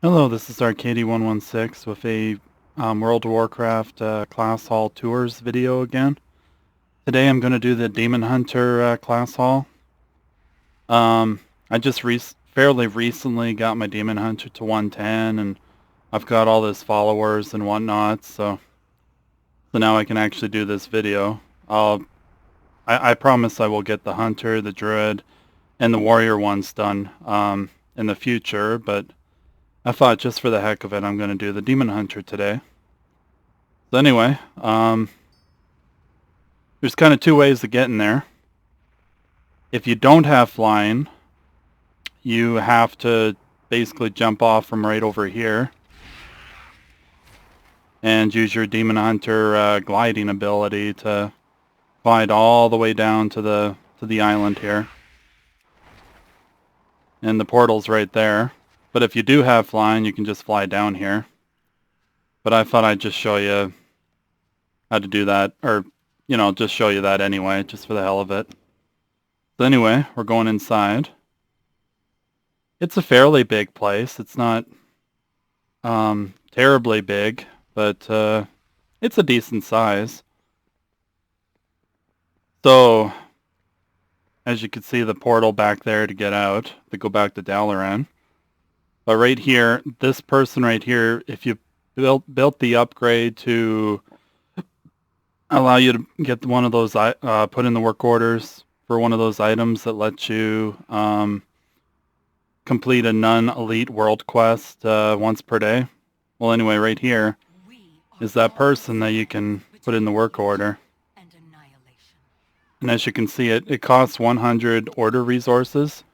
Hello, this is Arcady116 with a World of Warcraft Classhall Tours video again. Today I'm going to do the Demonhunter Classhall. I just fairly recently got my Demonhunter to 110 and I've got all his followers and whatnot, so now I can actually do this video. I promise I will get the Hunter, the Druid, and the Warrior ones done in the future, but I thought just for the heck of it, I'm going to do the Demonhunter today. So anyway, there's kind of two ways of getting there. If you don't have flying, you have to basically jump off from right over here and use your Demonhunter gliding ability to glide all the way down to the island here. And the portal's right there. But if you do have flying, you can just fly down here. But I thought I'd just show you how to do that, or, you know, just show you that anyway, just for the hell of it. So anyway, we're going inside. It's a fairly big place. It's not terribly big, but it's a decent size. So, as you can see, the portal back there to get out, to go back to Dalaran. But right here, this person right here, if you built the upgrade to allow you to get one of those, put in the work orders for one of those items that lets you complete a non-elite world quest once per day. Well, anyway, right here is that person that you can put in the work order. And as you can see, it costs 100 order resources.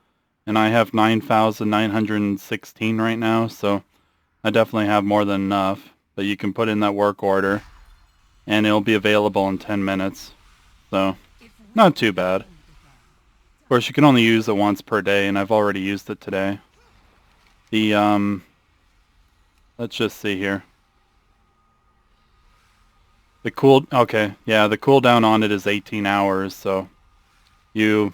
And I have 9,916 right now, so I definitely have more than enough. But you can put in that work order, and it'll be available in 10 minutes. So, not too bad. Of course, you can only use it once per day, and I've already used it today. The, let's just see here. The cooldown on it is 18 hours, so you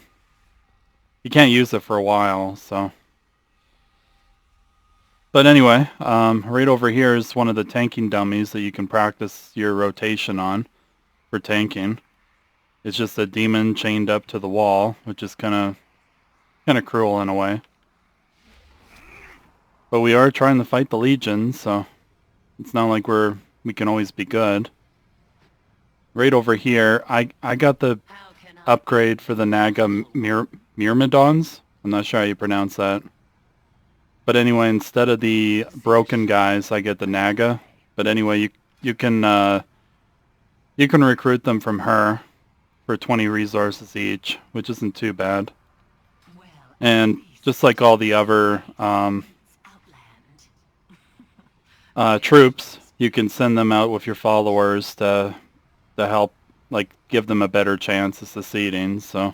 can't use it for a while, so. But anyway, right over here is one of the tanking dummies that you can practice your rotation on for tanking. It's just a demon chained up to the wall, which is kind of cruel in a way. But we are trying to fight the Legion, so it's not like we can always be good. Right over here, I got the upgrade for the Naga Myrmidons. I'm not sure how you pronounce that. But anyway, instead of the broken guys, I get the Naga. But anyway, you can recruit them from her for 20 resources each, which isn't too bad. And just like all the other troops, you can send them out with your followers to help, like, give them a better chance of succeeding. So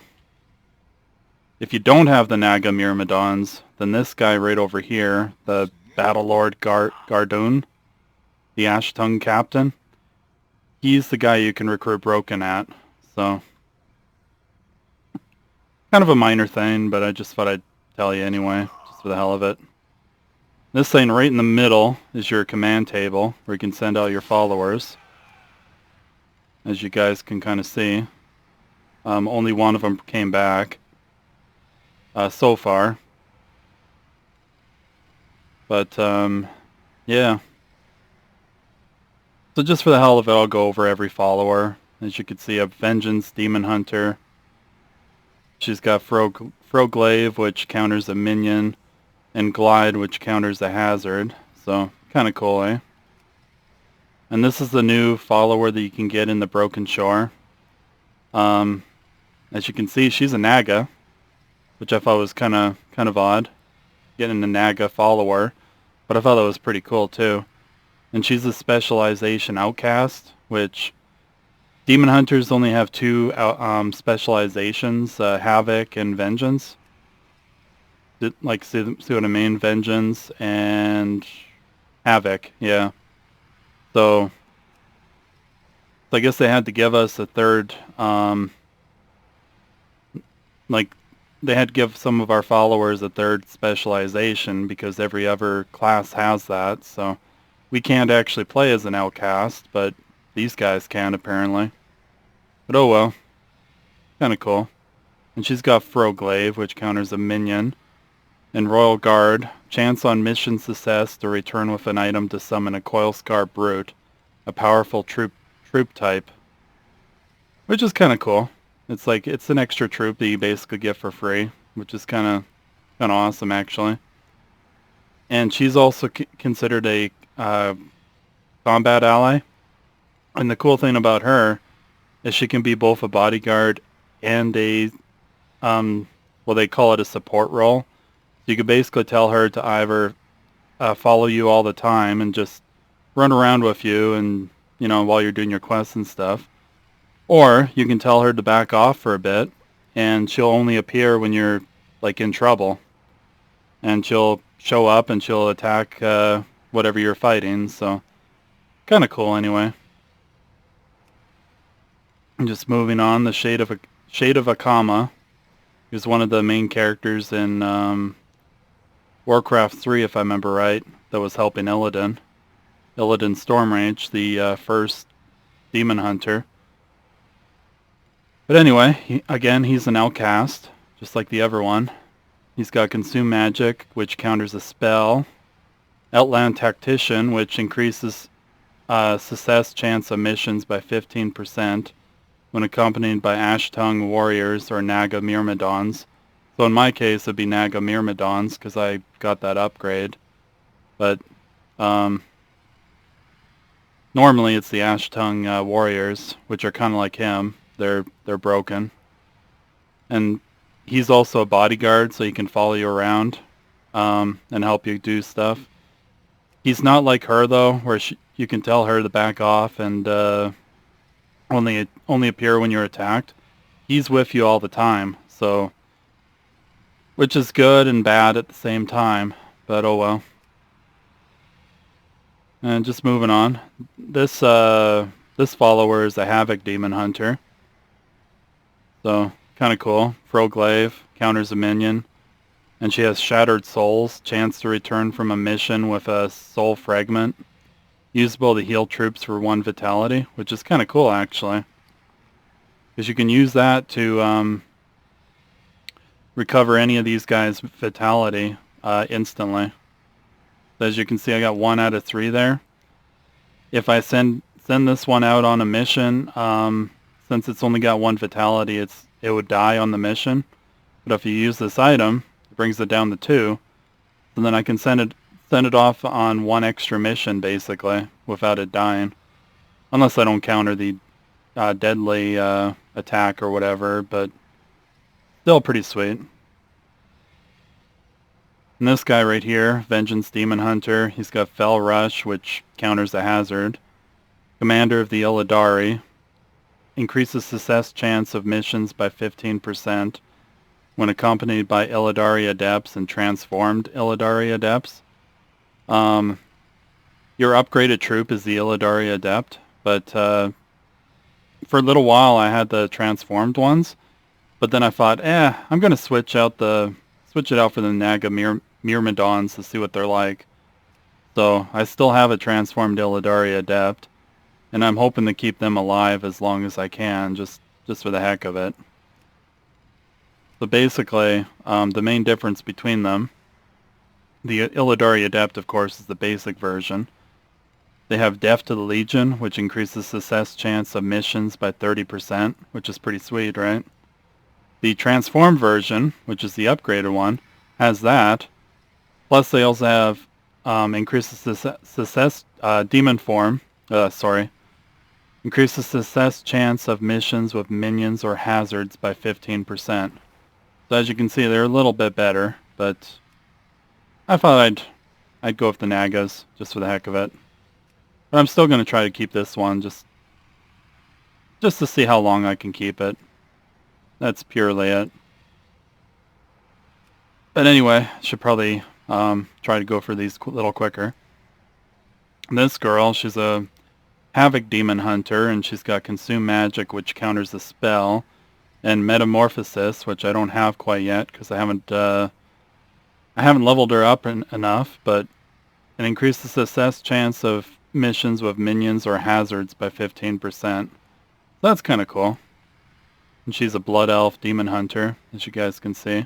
if you don't have the Naga Myrmidons, then this guy right over here, the Battle Lord Gardoon, the Ash Tongue Captain, he's the guy you can recruit Broken at. So kind of a minor thing, but I just thought I'd tell you anyway, just for the hell of it. This thing right in the middle is your command table, where you can send out your followers. As you guys can kind of see. Only one of them came back so far. But, yeah. So just for the hell of it, I'll go over every follower. As you can see, I have Vengeance, Demonhunter. She's got Froglaive, which counters a minion, and Glide, which counters a hazard. So, kind of cool, eh? And this is the new follower that you can get in the Broken Shore. As you can see, she's a Naga, which I thought was kind of odd, getting a Naga follower. But I thought that was pretty cool too. And she's a specialization outcast, which Demon Hunters only have two specializations, Havoc and Vengeance. Like, see what I mean? Vengeance and Havoc, yeah. So I guess they had to give us a third, like, they had to give some of our followers a third specialization because every other class has that. So we can't actually play as an outcast, but these guys can apparently. But oh well, kind of cool. And she's got Froglaive, which counters a minion. And Royal Guard, chance on mission success to return with an item to summon a Coilscar Brute, a powerful troop type, which is kind of cool. It's like it's an extra troop that you basically get for free, which is kind of awesome actually. And she's also considered a combat ally. And the cool thing about her is she can be both a bodyguard and a well, they call it a support role. You could basically tell her to either follow you all the time and just run around with you and, you know, while you're doing your quests and stuff. Or you can tell her to back off for a bit and she'll only appear when you're, like, in trouble. And she'll show up and she'll attack whatever you're fighting. So, kind of cool anyway. And just moving on, the Shade of Akama is one of the main characters in Warcraft 3, if I remember right, that was helping Illidan. Illidan Stormrage, the first demon hunter. But anyway, he's an outcast, just like the other one. He's got Consume Magic, which counters a spell. Outland Tactician, which increases success chance of missions by 15% when accompanied by Ash-Tongue Warriors or Naga Myrmidons. So in my case, it'd be Naga Myrmidons because I got that upgrade. But normally it's the Ash-Tongue Warriors, which are kind of like him. They're broken. And he's also a bodyguard, so he can follow you around and help you do stuff. He's not like her, though, where you can tell her to back off and only appear when you're attacked. He's with you all the time, so... which is good and bad at the same time, but oh well. And just moving on. This follower is a Havoc Demon Hunter. So, kind of cool. Froglaive, counters a minion. And she has Shattered Souls, chance to return from a mission with a soul fragment. Usable to heal troops for 1 vitality, which is kind of cool actually. Because you can use that to recover any of these guys' vitality instantly. So as you can see, I got 1 out of 3 there. If I send this one out on a mission, since it's only got 1 vitality, it would die on the mission. But if you use this item, it brings it down to 2. And then I can send it off on 1 extra mission, basically, without it dying. Unless I don't counter the deadly attack or whatever, but still pretty sweet. And this guy right here, Vengeance Demon Hunter, he's got Fell Rush, which counters a hazard. Commander of the Illidari, increases success chance of missions by 15% when accompanied by Illidari Adepts and transformed Illidari Adepts. Your upgraded troop is the Illidari Adept, but for a little while I had the transformed ones, but then I thought, I'm going to switch it out for the Naga Myrmidons to see what they're like. So I still have a transformed Illidari Adept, and I'm hoping to keep them alive as long as I can, just for the heck of it. So basically, the main difference between them, the Illidari Adept, of course, is the basic version. They have Death to the Legion, which increases success chance of missions by 30%, which is pretty sweet, right? The transformed version, which is the upgraded one, has that. Plus they also have increases success demon form. Increases success chance of missions with minions or hazards by 15%. So as you can see, they're a little bit better, but I thought I'd go with the Nagas just for the heck of it. But I'm still going to try to keep this one just to see how long I can keep it. That's purely it. But anyway, I should probably try to go for these a little quicker. This girl, she's a Havoc Demon Hunter, and she's got Consume Magic, which counters a spell. and Metamorphosis, which I don't have quite yet because I haven't leveled her up enough, but it increases the success chance of missions with minions or hazards by 15%. That's kind of cool. And she's a Blood Elf Demon Hunter, as you guys can see.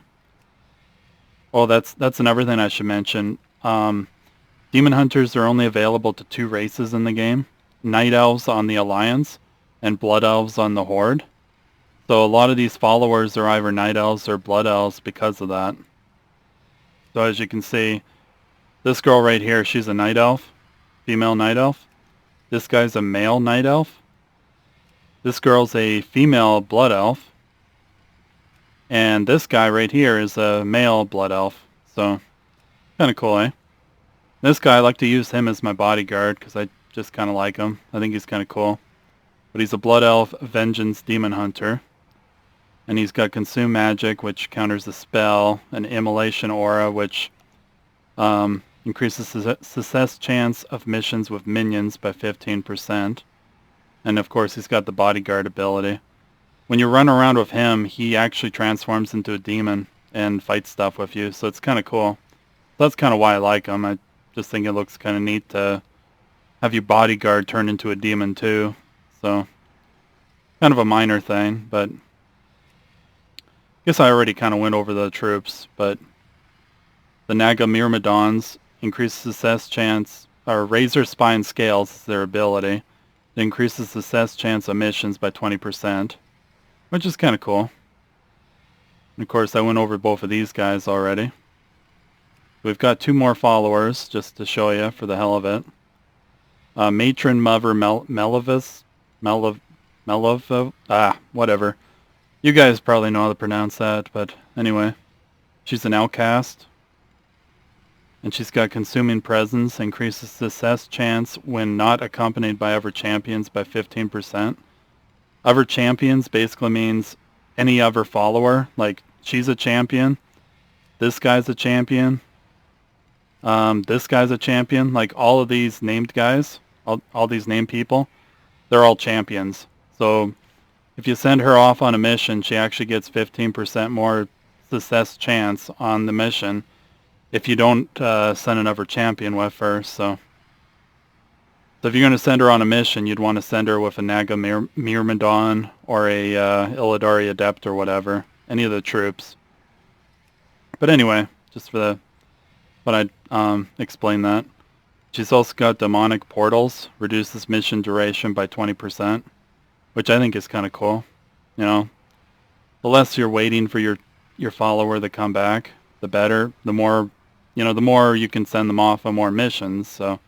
Oh, that's another thing I should mention. Demon Hunters are only available to 2 races in the game. Night Elves on the Alliance and Blood Elves on the Horde. So a lot of these followers are either Night Elves or Blood Elves because of that. So as you can see, this girl right here, she's a Night Elf, female Night Elf. This guy's a male Night Elf. This girl's a female Blood Elf. And this guy right here is a male Blood Elf. So, kind of cool, eh? This guy, I like to use him as my bodyguard because I just kind of like him. I think he's kind of cool. But he's a Blood Elf Vengeance Demon Hunter. And he's got Consume Magic, which counters the spell, an Immolation Aura, which increases the success chance of missions with minions by 15%. And of course, he's got the bodyguard ability. When you run around with him, he actually transforms into a demon and fights stuff with you, so it's kind of cool. That's kind of why I like him. I just think it looks kind of neat to have your bodyguard turn into a demon too. So, kind of a minor thing, but I guess I already kind of went over the troops, but the Naga Myrmidons increase success chance, or Razor Spine Scales is their ability. It increases the success chance of missions by 20%, which is kind of cool. And of course, I went over both of these guys already. We've got 2 more followers, just to show you for the hell of it. Matron Mother whatever. You guys probably know how to pronounce that, but anyway. She's an outcast. And she's got Consuming Presence, increases success chance when not accompanied by other champions by 15%. Other champions basically means any other follower. Like, she's a champion. This guy's a champion. This guy's a champion. Like, all of these named guys, all these named people, they're all champions. So, if you send her off on a mission, she actually gets 15% more success chance on the mission if you don't send another champion with her. So if you're going to send her on a mission, you'd want to send her with a Naga Myrmidon or a Illidari Adept or whatever. Any of the troops. But anyway, just for the... But I explain that. She's also got Demonic Portals. Reduces mission duration by 20%. Which I think is kind of cool. You know, the less you're waiting for your follower to come back, the better. The more, you know, the more you can send them off on more missions. So,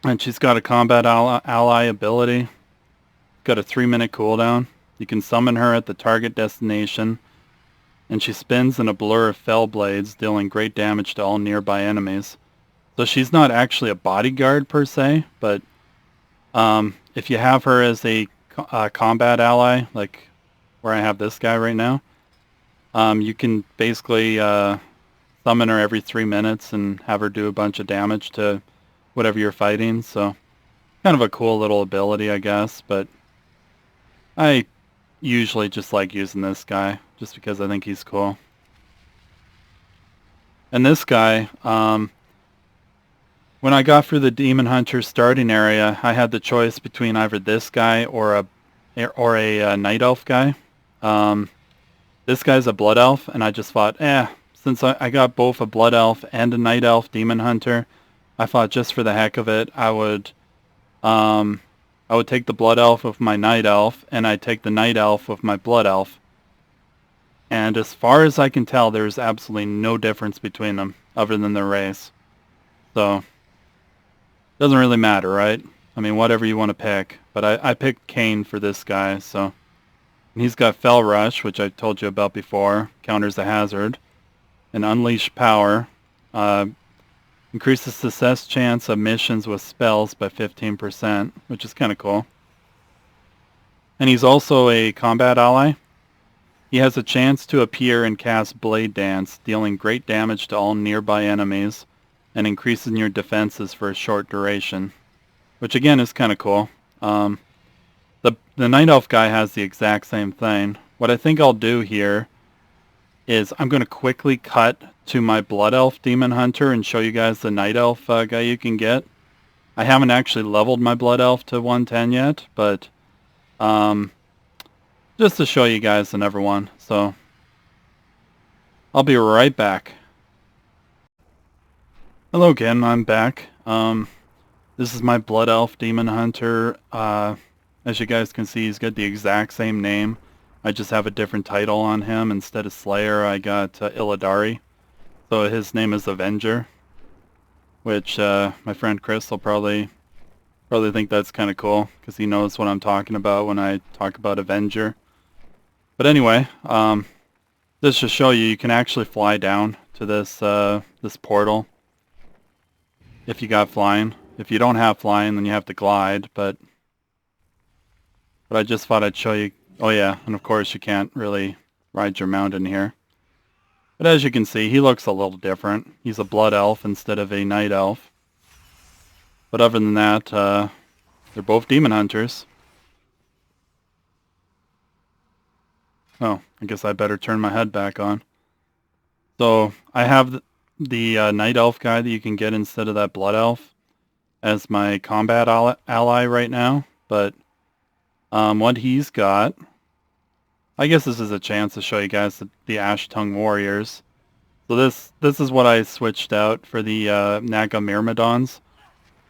and she's got a combat ally ability. Got a 3-minute cooldown. You can summon her at the target destination, and she spins in a blur of fell blades, dealing great damage to all nearby enemies. So she's not actually a bodyguard per se, but if you have her as a combat ally, like where I have this guy right now, you can basically summon her every 3 minutes and have her do a bunch of damage to whatever you're fighting. So kind of a cool little ability, I guess, but I usually just like using this guy just because I think he's cool. And this guy, when I got through the Demon Hunter starting area, I had the choice between either this guy or a Night Elf guy. This guy's a Blood Elf, and I just thought, since I got both a Blood Elf and a Night Elf Demon Hunter, I thought just for the heck of it, I would take the Blood Elf with my Night Elf, and I'd take the Night Elf with my Blood Elf. And as far as I can tell, there's absolutely no difference between them, other than their race. So, doesn't really matter, right? I mean, whatever you want to pick. But I picked Kane for this guy, so... And he's got Fell Rush, which I told you about before, counters a hazard. And Unleash Power, increases success chance of missions with spells by 15%, which is kind of cool. And he's also a combat ally. He has a chance to appear and cast Blade Dance, dealing great damage to all nearby enemies, and increasing your defenses for a short duration, which again is kind of cool. the Night Elf guy has the exact same thing. What I think I'll do here is I'm going to quickly cut to my Blood Elf Demon Hunter and show you guys the Night Elf guy you can get. I haven't actually leveled my Blood Elf to 110 yet, but just to show you guys the never one. So I'll be right back. Hello again, I'm back. This is my Blood Elf Demon Hunter. As you guys can see, he's got the exact same name. I just have a different title on him. Instead of Slayer, I got Illidari. So his name is Avenger, which my friend Chris will probably think that's kind of cool, because he knows what I'm talking about when I talk about Avenger. But anyway, this to show you can actually fly down to this this portal if you got flying. If you don't have flying, then you have to glide, but I just thought I'd show you. Oh yeah, and of course you can't really ride your mount in here. But as you can see, he looks a little different. He's a blood elf instead of a night elf. But other than that, they're both demon hunters. Oh, I guess I better turn my head back on. So I have the night elf guy that you can get instead of that blood elf as my combat ally right now. But what he's got, I guess this is a chance to show you guys the Ash Tongue Warriors. So this is what I switched out for the Naga Myrmidons.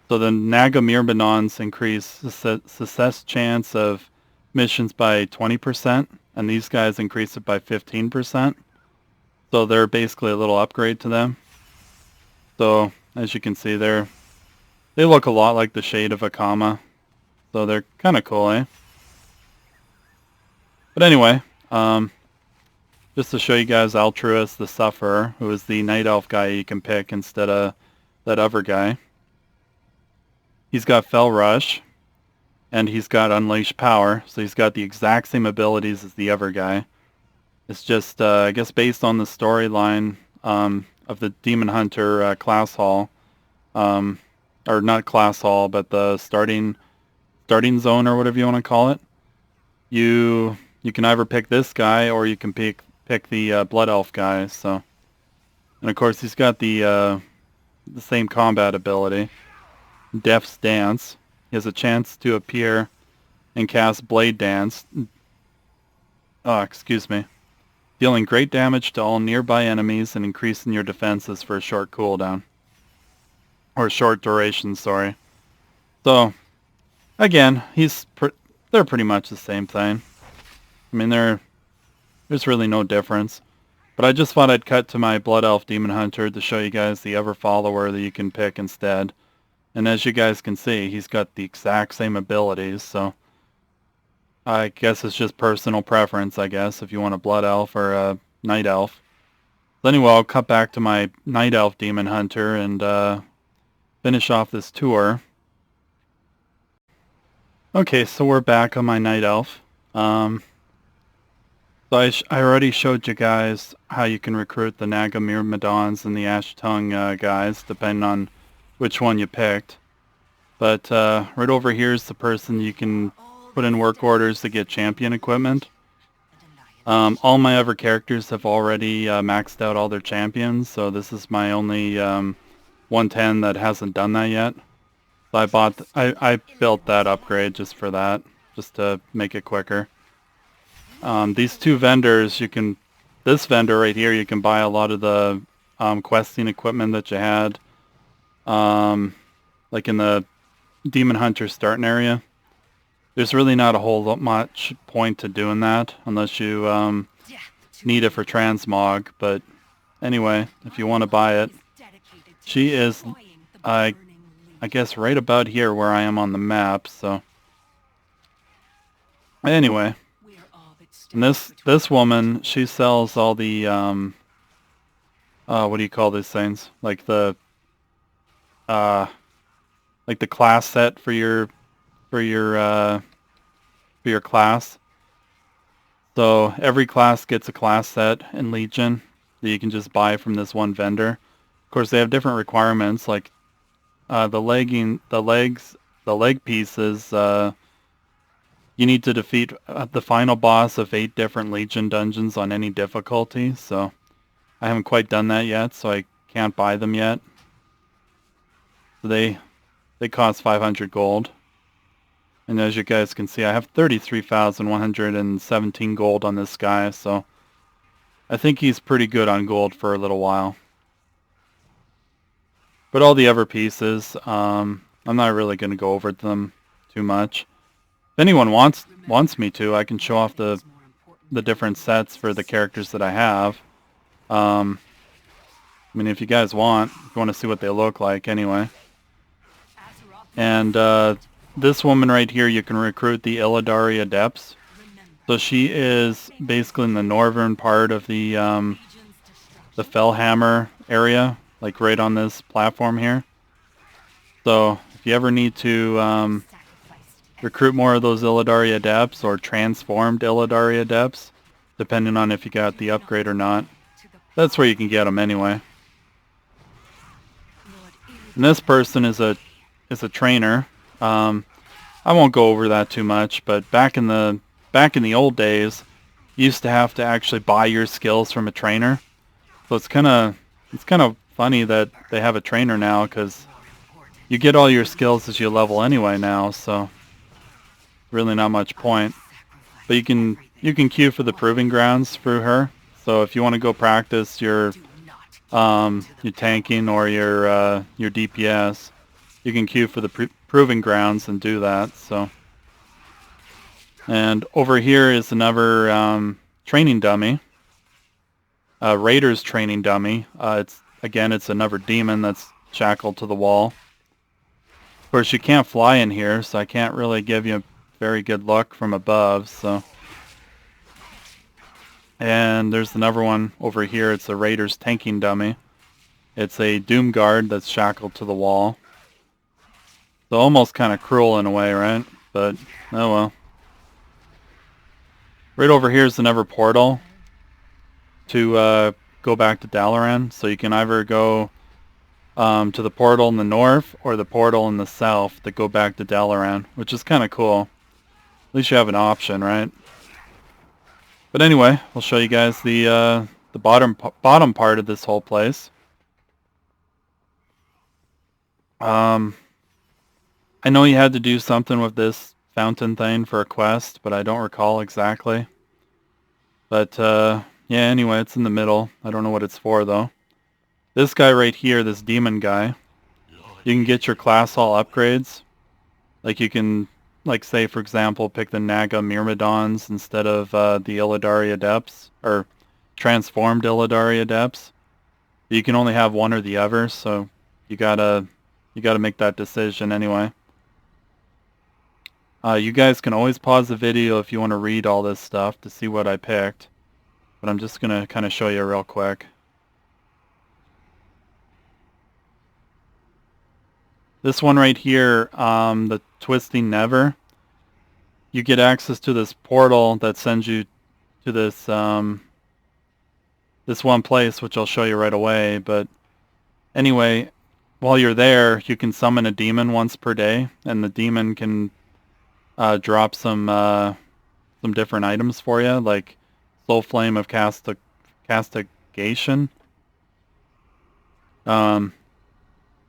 So the Naga Myrmidons increase success chance of missions by 20%, and these guys increase it by 15%. So they're basically a little upgrade to them. So as you can see, they look a lot like the Shade of Akama. So they're kind of cool, eh? But anyway, just to show you guys Altruist the Sufferer, who is the Night Elf guy you can pick instead of that other guy. He's got Fell Rush, and he's got Unleash Power, so he's got the exact same abilities as the other guy. It's just, I guess, based on the storyline of the Demonhunter Classhall, or not Classhall, but the starting zone, or whatever you want to call it. You can either pick this guy, or you can pick the Blood Elf guy. So, and of course he's got the same combat ability, Death's Dance. He has a chance to appear and cast Blade Dance. Oh, excuse me. Dealing great damage to all nearby enemies and increasing your defenses for a short cooldown. Or short duration, sorry. So, again, they're pretty much the same thing. I mean, there's really no difference. But I just thought I'd cut to my Blood Elf Demon Hunter to show you guys the other follower that you can pick instead. And as you guys can see, he's got the exact same abilities, so I guess it's just personal preference, I guess, if you want a Blood Elf or a Night Elf. So anyway, I'll cut back to my Night Elf Demon Hunter and finish off this tour. Okay, so we're back on my Night Elf. So I already showed you guys how you can recruit the Naga Myrmidons and the Ash Tongue guys, depending on which one you picked. But right over here is the person you can put in work orders to get champion equipment. All my other characters have already maxed out all their champions, so this is my only 110 that hasn't done that yet. So I built that upgrade just for that, just to make it quicker. These two vendors, this vendor right here, you can buy a lot of the questing equipment that you had, like in the Demon Hunter starting area. There's really not a whole lot much point to doing that unless you need it for transmog. But anyway, if you want to buy it, she is, I guess, right about here where I am on the map. So anyway, and this woman, she sells all the what do you call these things? Like the class set for your class. So every class gets a class set in Legion that you can just buy from this one vendor. Of course, they have different requirements, like the leg pieces you need to defeat the final boss of 8 different Legion dungeons on any difficulty, so I haven't quite done that yet, so I can't buy them yet. So they cost 500 gold. And as you guys can see, I have 33,117 gold on this guy, so I think he's pretty good on gold for a little while. But all the other pieces, I'm not really going to go over them too much. If anyone wants me to, I can show off the different sets for the characters that I have. I mean, if you guys want to see what they look like anyway. And this woman right here, you can recruit the Illidari Adepts. So she is basically in the northern part of the Fellhammer area, like right on this platform here. So if you ever need to recruit more of those Illidari Adepts or transformed Illidari Adepts, depending on if you got the upgrade or not, that's where you can get them anyway. And this person is a trainer. I won't go over that too much, but back in the old days, you used to have to actually buy your skills from a trainer. So it's kind of funny that they have a trainer now, because you get all your skills as you level anyway now, so really not much point. But you can queue for the proving grounds through her. So if you want to go practice your tanking or your DPS, you can queue for the proving grounds and do that. So, and over here is another training dummy, Raider's training dummy. It's another demon that's shackled to the wall. Of course, you can't fly in here, so I can't really give you a very good look from above. So, and there's another one over here. It's a Raider's tanking dummy. It's a Doom Guard that's shackled to the wall. So almost kind of cruel in a way, right? But, oh well. Right over here is another portal to go back to Dalaran. So you can either go to the portal in the north or the portal in the south that go back to Dalaran, which is kind of cool. At least you have an option, right? But anyway, we'll show you guys the bottom part of this whole place. I know you had to do something with this fountain thing for a quest, but I don't recall exactly. But yeah, anyway, it's in the middle. I don't know what it's for though. This guy right here, this demon guy, you can get your Classhall upgrades. Like you can, like say for example, pick the Naga Myrmidons instead of the Illidari Adepts, or transformed Illidari Adepts. You can only have one or the other, so you gotta make that decision anyway. You guys can always pause the video if you want to read all this stuff to see what I picked. But I'm just going to kind of show you real quick. This one right here, the Twisting Never, you get access to this portal that sends you to this this one place, which I'll show you right away. But anyway, while you're there, you can summon a demon once per day, and the demon can drop some different items for you, like Soul Flame of Castigation.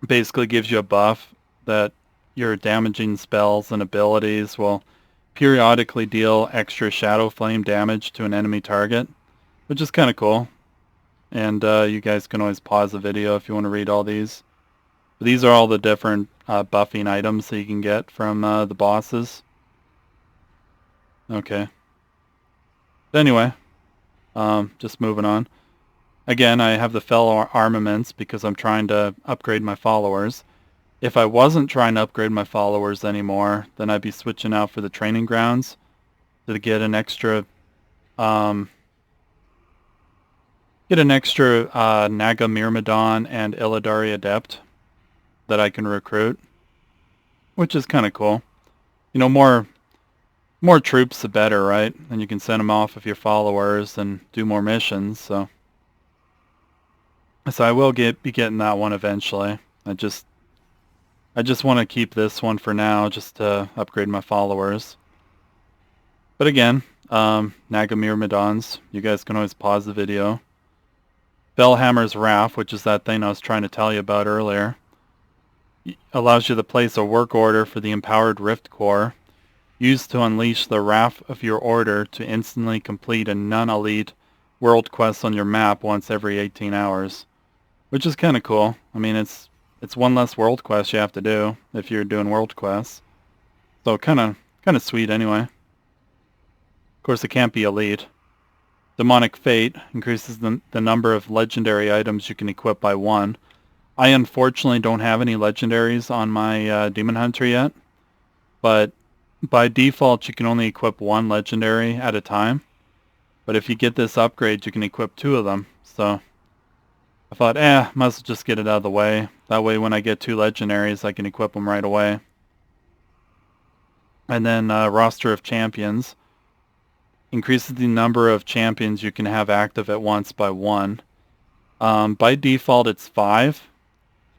Basically gives you a buff that your damaging spells and abilities will periodically deal extra Shadow Flame damage to an enemy target, which is kind of cool. And you guys can always pause the video if you want to read all these. But these are all the different buffing items that you can get from the bosses. Okay. But anyway, just moving on. Again, I have the Fellow Armaments because I'm trying to upgrade my followers. If I wasn't trying to upgrade my followers anymore, then I'd be switching out for the training grounds to get an extra Naga Myrmidon and Illidari Adept that I can recruit, which is kind of cool. You know, more troops the better, right? And you can send them off with your followers and do more missions. So I will be getting that one eventually. I just want to keep this one for now, just to upgrade my followers. But again, Nagamyrmidons, you guys can always pause the video. Bellhammer's Wrath, which is that thing I was trying to tell you about earlier, allows you to place a work order for the Empowered Rift Core, used to unleash the wrath of your order to instantly complete a non-elite world quest on your map once every 18 hours. Which is kind of cool. I mean, it's one less world quest you have to do if you're doing world quests. So kind of sweet anyway. Of course, it can't be elite. Demonic Fate increases the number of legendary items you can equip by 1. I unfortunately don't have any legendaries on my Demon Hunter yet, but by default you can only equip 1 legendary at a time. But if you get this upgrade, you can equip 2 of them. So I thought, might as well just get it out of the way. That way when I get 2 legendaries, I can equip them right away. And then Roster of Champions increases the number of champions you can have active at once by 1. By default, it's 5.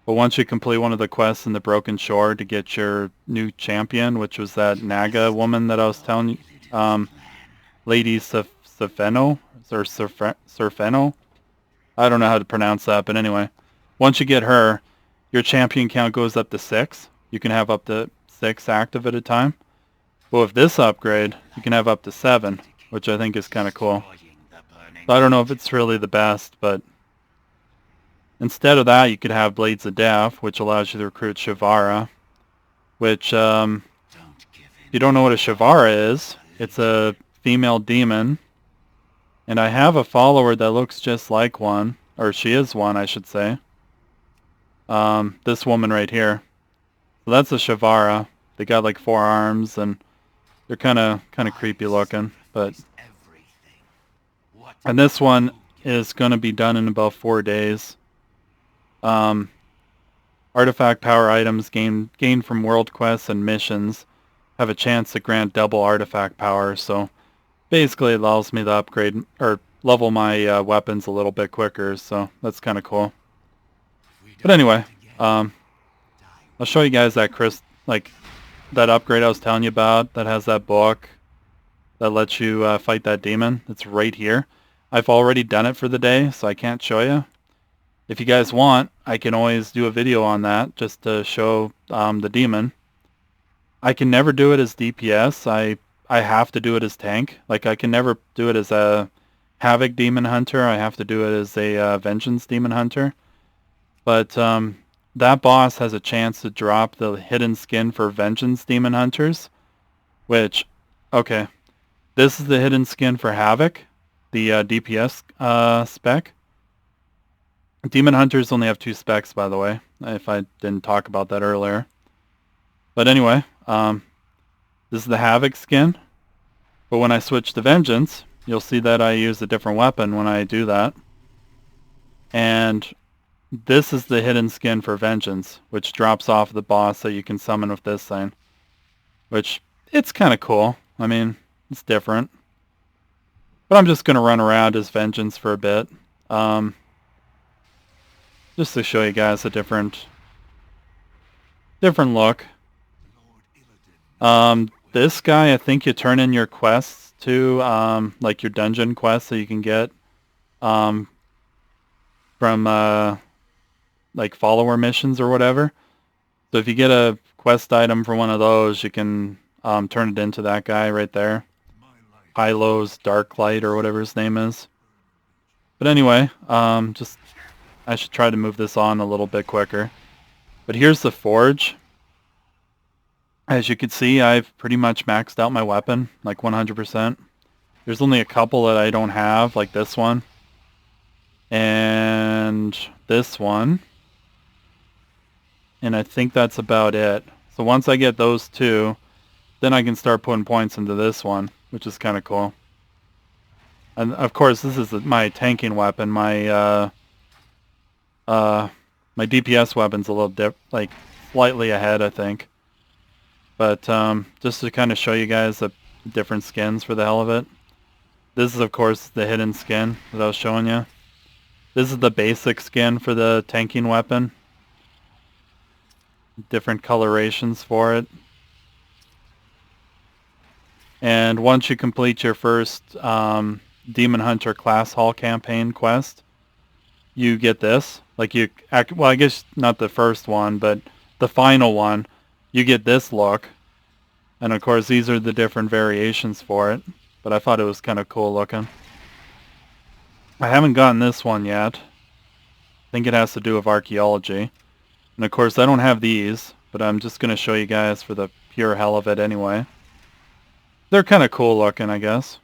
But once you complete one of the quests in the Broken Shore to get your new champion, which was that Naga woman that I was telling you, Lady Surfeno, or Surfeno? I don't know how to pronounce that, but anyway. Once you get her, your champion count goes up to 6. You can have up to 6 active at a time. But with this upgrade, you can have up to 7, which I think is kind of cool. So I don't know if it's really the best, but instead of that, you could have Blades of Death, which allows you to recruit Shivara, which, if you don't know what a Shivara is, it's a female demon, and I have a follower that looks just like one, or she is one, I should say. This woman right here. So that's a Shivara. They got like 4 arms, and they're kind of creepy looking, but... And this one is going to be done in about 4 days. Artifact power items gained from world quests and missions have a chance to grant double artifact power, so basically it allows me to upgrade or level my weapons a little bit quicker, so that's kind of cool. But anyway, I'll show you guys that that upgrade I was telling you about that has that book that lets you fight that demon. It's right here. I've already done it for the day, so I can't show you. If you guys want, I can always do a video on that just to show the demon. I can never do it as DPS. I have to do it as tank. Like, I can never do it as a Havoc Demon Hunter. I have to do it as a Vengeance Demon Hunter. But that boss has a chance to drop the hidden skin for Vengeance Demon Hunters, which, okay, this is the hidden skin for Havoc, the DPS spec. Demon Hunters only have 2 specs, by the way, if I didn't talk about that earlier. But anyway, this is the Havoc skin. But when I switch to Vengeance, you'll see that I use a different weapon when I do that. And this is the hidden skin for Vengeance, which drops off the boss that you can summon with this thing. Which, it's kind of cool. I mean, it's different. But I'm just going to run around as Vengeance for a bit. Just to show you guys a different look. This guy, I think you turn in your quests to, like your dungeon quests that you can get from like follower missions or whatever. So if you get a quest item for one of those, you can turn it into that guy right there. Hylo's Dark Light or whatever his name is. But anyway, just... I should try to move this on a little bit quicker. But here's the forge. As you can see, I've pretty much maxed out my weapon, like 100%. There's only a couple that I don't have, like this one. And this one. And I think that's about it. So once I get those 2, then I can start putting points into this one, which is kind of cool. And of course, this is my tanking weapon, my DPS weapon's a little slightly ahead, I think. But just to kind of show you guys the different skins for the hell of it. This is, of course, the hidden skin that I was showing you. This is the basic skin for the tanking weapon. Different colorations for it. And once you complete your first Demonhunter Classhall campaign quest, you get this. Well, I guess not the first one, but the final one, you get this look. And of course, these are the different variations for it. But I thought it was kind of cool looking. I haven't gotten this one yet. I think it has to do with archaeology. And of course, I don't have these, but I'm just going to show you guys for the pure hell of it anyway. They're kind of cool looking, I guess.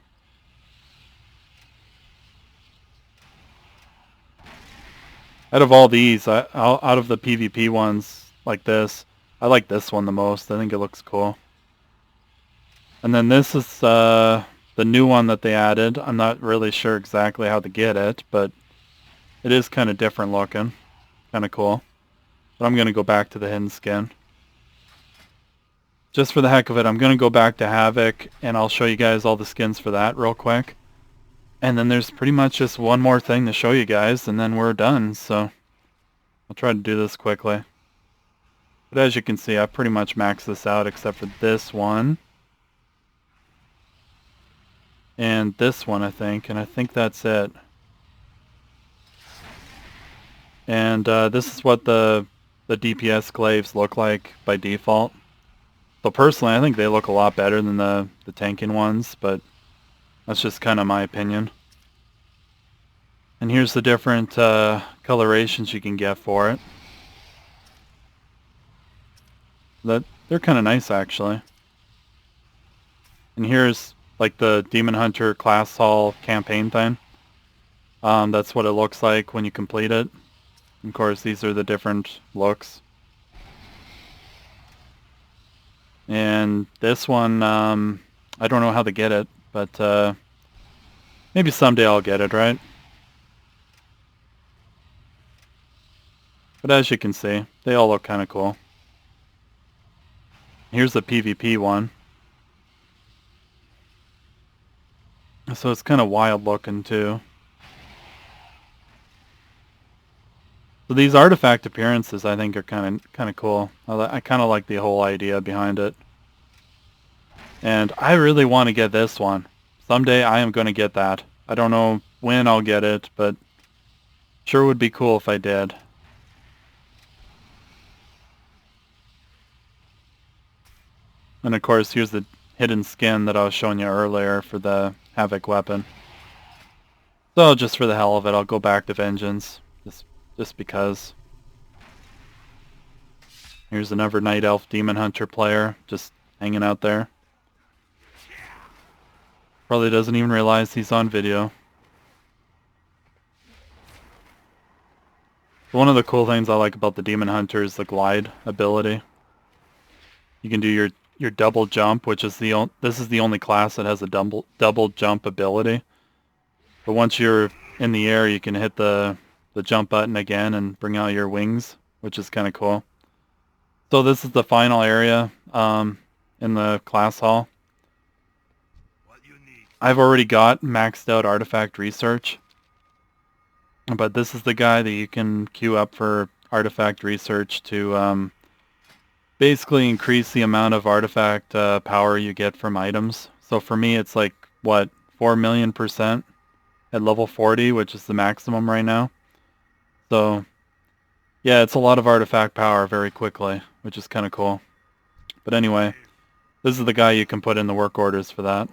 Out of all these, out of the PvP ones like this, I like this one the most. I think it looks cool. And then this is the new one that they added. I'm not really sure exactly how to get it, but it is kind of different looking. Kind of cool. But I'm going to go back to the hidden skin. Just for the heck of it, I'm going to go back to Havoc, and I'll show you guys all the skins for that real quick. And then there's pretty much just one more thing to show you guys, and then we're done. So I'll try to do this quickly. But as you can see, I pretty much maxed this out except for this one. And this one, I think. And I think that's it. And this is what the DPS glaives look like by default. So personally, I think they look a lot better than the tanking ones, but that's just kind of my opinion. And here's the different colorations you can get for it. They're kind of nice, actually. And here's like the Demonhunter Classhall campaign thing. That's what it looks like when you complete it. Of course, these are the different looks. And this one, I don't know how to get it, but maybe someday I'll get it, right? But as you can see, they all look kind of cool. Here's the PvP one. So it's kind of wild looking too. So these artifact appearances, I think, are kind of cool. I kind of like the whole idea behind it. And I really want to get this one. Someday I am going to get that. I don't know when I'll get it, but sure would be cool if I did. And of course, here's the hidden skin that I was showing you earlier for the Havoc weapon. So just for the hell of it, I'll go back to Vengeance. Just because. Here's another Night Elf Demon Hunter player, just hanging out there. Probably doesn't even realize he's on video. One of the cool things I like about the Demon Hunter is the glide ability. You can do your double jump, which is this is the only class that has a double jump ability. But once you're in the air, you can hit the jump button again and bring out your wings, which is kind of cool. So this is the final area in the class hall. I've already got maxed out artifact research, but this is the guy that you can queue up for artifact research to basically increase the amount of artifact power you get from items. So for me, it's like, what, 4 million% at level 40, which is the maximum right now. So yeah, it's a lot of artifact power very quickly, which is kind of cool. But anyway, this is the guy you can put in the work orders for that.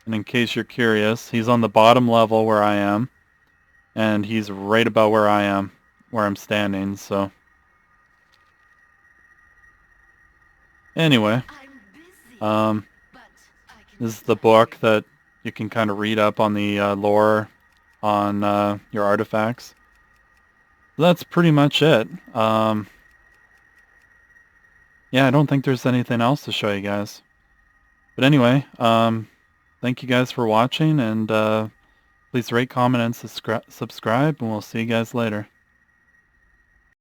And in case you're curious, he's on the bottom level where I am, and he's right about where I am, where I'm standing, so. Anyway, this is the book that you can kind of read up on the lore on your artifacts. So that's pretty much it. Yeah, I don't think there's anything else to show you guys. But anyway, thank you guys for watching, and please rate, comment, and subscribe, and we'll see you guys later.